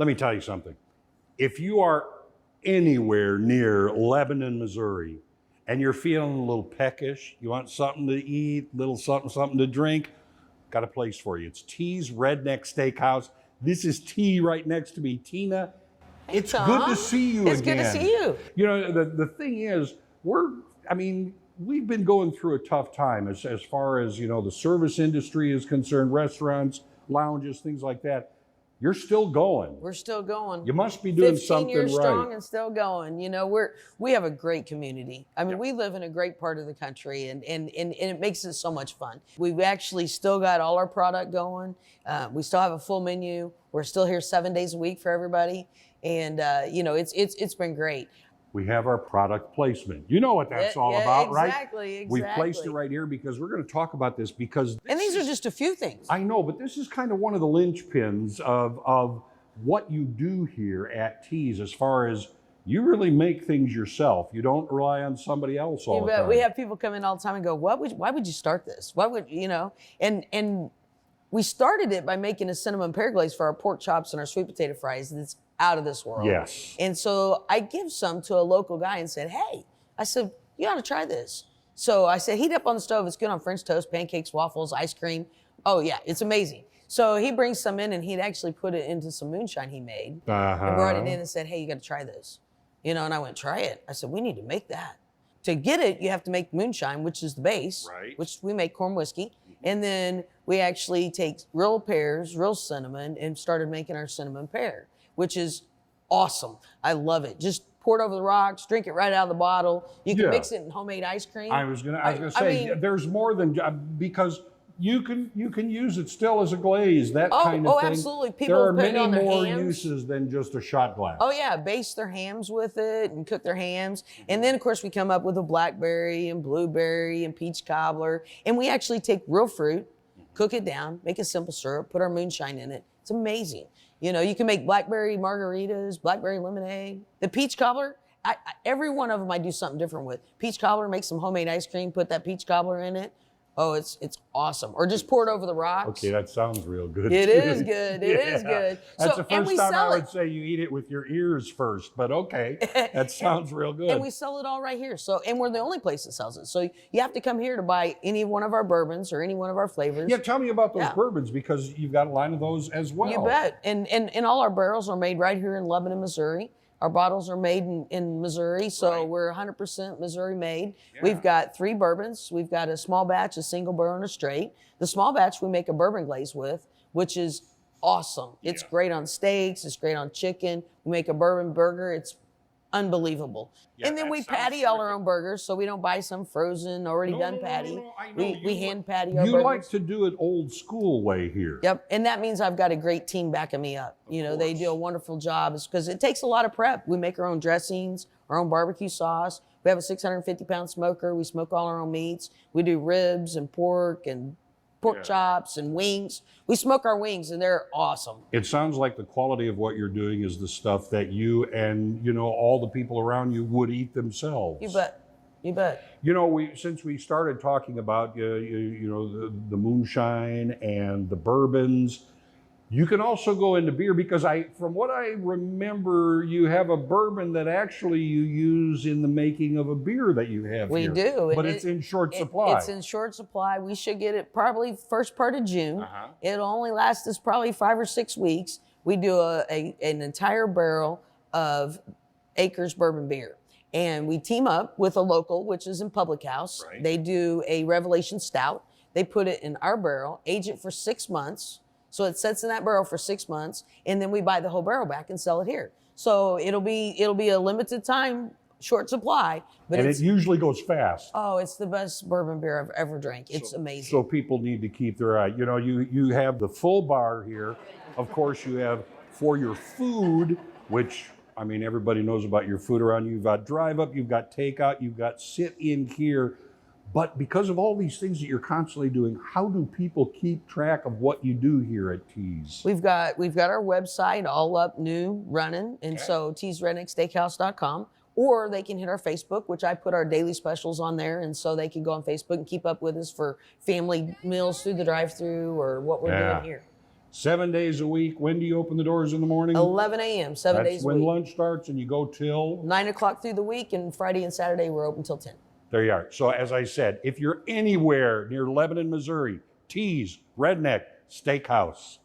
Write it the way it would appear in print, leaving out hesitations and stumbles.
Let me tell you something. If you are anywhere near Lebanon, Missouri, and you're feeling a little peckish, you want something to eat, little something to drink, got a place for you. It's T's Redneck Steakhouse. This is T right next to me. Tina, Hey, it's Tom. good to see you again. It's good to see you. You know, the thing is, we've been going through a tough time as far as, you know, the service industry is concerned, restaurants, lounges, things like that. You're still going. We're still going. You must be doing 15 something years right. strong and still going. You know, we have a great community. I mean, we live in a great part of the country, and it makes it so much fun. We've actually still got all our product going. We still have a full menu. We're still here 7 days a week for everybody, and you know, it's been great. We have our product placement. You know what that's all about, right? Exactly. We've placed it right here because we're going to talk about this because... And these are just a few things. I know, but this is kind of one of the linchpins of what you do here at T's as far as you really make things yourself. You don't rely on somebody else all the time. We have people come in all the time and go, why would you start this? Why would, you know? And we started it by making a cinnamon pear glaze for our pork chops and our sweet potato fries. And it's out of this world. Yes. And so I give some to a local guy and said, hey, I said, you ought to try this. So I said, heat up on the stove. It's good on French toast, pancakes, waffles, ice cream. Oh yeah, it's amazing. So he brings some in and he'd actually put it into some moonshine he made and brought it in and said, hey, you got to try this. You know, and I went, try it. I said, we need to make that. To get it, you have to make moonshine, which is the base, which we make corn whiskey. And then we actually take real pears, real cinnamon, and started making our cinnamon pear, which is awesome. I love it. Just pour it over the rocks, drink it right out of the bottle. You can mix it in homemade ice cream. I was gonna say, there's more than, because you can use it still as a glaze, that kind of thing. Oh, absolutely. People there are put it many on their more hams. uses than just a shot glass. Oh yeah, baste their hams with it and cook their hams. And then of course we come up with a blackberry and blueberry and peach cobbler. And we actually take real fruit, cook it down, make a simple syrup, put our moonshine in it. It's amazing. You know, you can make blackberry margaritas, blackberry lemonade. The peach cobbler, every one of them I do something different with. Peach cobbler, make some homemade ice cream, put that peach cobbler in it. Oh, it's awesome. Or just pour it over the rocks. Okay, that sounds real good. It is good. It is good. That's the first time I would say you eat it with your ears first, but okay, that sounds real good. And we sell it all right here. So, and we're the only place that sells it. So you have to come here to buy any one of our bourbons or any one of our flavors. Yeah, tell me about those bourbons because you've got a line of those as well. You bet. And all our barrels are made right here in Lebanon, Missouri. Our bottles are made in Missouri, so we're 100% Missouri made. Yeah. We've got 3 bourbons. We've got a small batch, a single barrel, and a straight. The small batch we make a bourbon glaze with, which is awesome. It's great on steaks. It's great on chicken. We make a bourbon burger. It's unbelievable. Yeah, and then we patty all our own burgers, so we don't buy some frozen, already done patty. We hand patty our burgers. You like to do it old school way here. Yep, and that means I've got a great team backing me up. You know, they do a wonderful job because it takes a lot of prep. We make our own dressings, our own barbecue sauce. We have a 650-pound smoker. We smoke all our own meats. We do ribs and pork and pork chops and wings. We smoke our wings and they're awesome. It sounds like the quality of what you're doing is the stuff that you and, you know, all the people around you would eat themselves. You bet. You bet. You know, since we started talking about, you know, the moonshine and the bourbons, you can also go into beer because from what I remember, you have a bourbon that actually you use in the making of a beer that you have here. We do. But it's in short supply. It's in short supply. We should get it probably first part of June. It'll only last us probably 5 or 6 weeks. We do an entire barrel of Acres bourbon beer. And we team up with a local, which is in Public House. They do a Revelation Stout. They put it in our barrel, age it for 6 months. So it sits in that barrel for 6 months, and then we buy the whole barrel back and sell it here. So it'll be a limited time, short supply. But it usually goes fast. Oh, it's the best bourbon beer I've ever drank. It's amazing. So people need to keep their eye. You know, you have the full bar here. Of course, you have for your food, which, I mean, everybody knows about your food around you. You've got drive up, you've got takeout, you've got sit in here. But because of all these things that you're constantly doing, how do people keep track of what you do here at T's? We've got our website all up, new, running, and so tsrednecksteakhouse.com, or they can hit our Facebook, which I put our daily specials on there, and so they can go on Facebook and keep up with us for family meals through the drive-thru or what we're doing here. 7 days a week. When do you open the doors in the morning? 11 a.m., 7 days That's a when week. lunch starts, and you go till? 9 o'clock through the week, and Friday and Saturday we're open till 10. There you are. So as I said, if you're anywhere near Lebanon, Missouri, T's Redneck Steakhouse.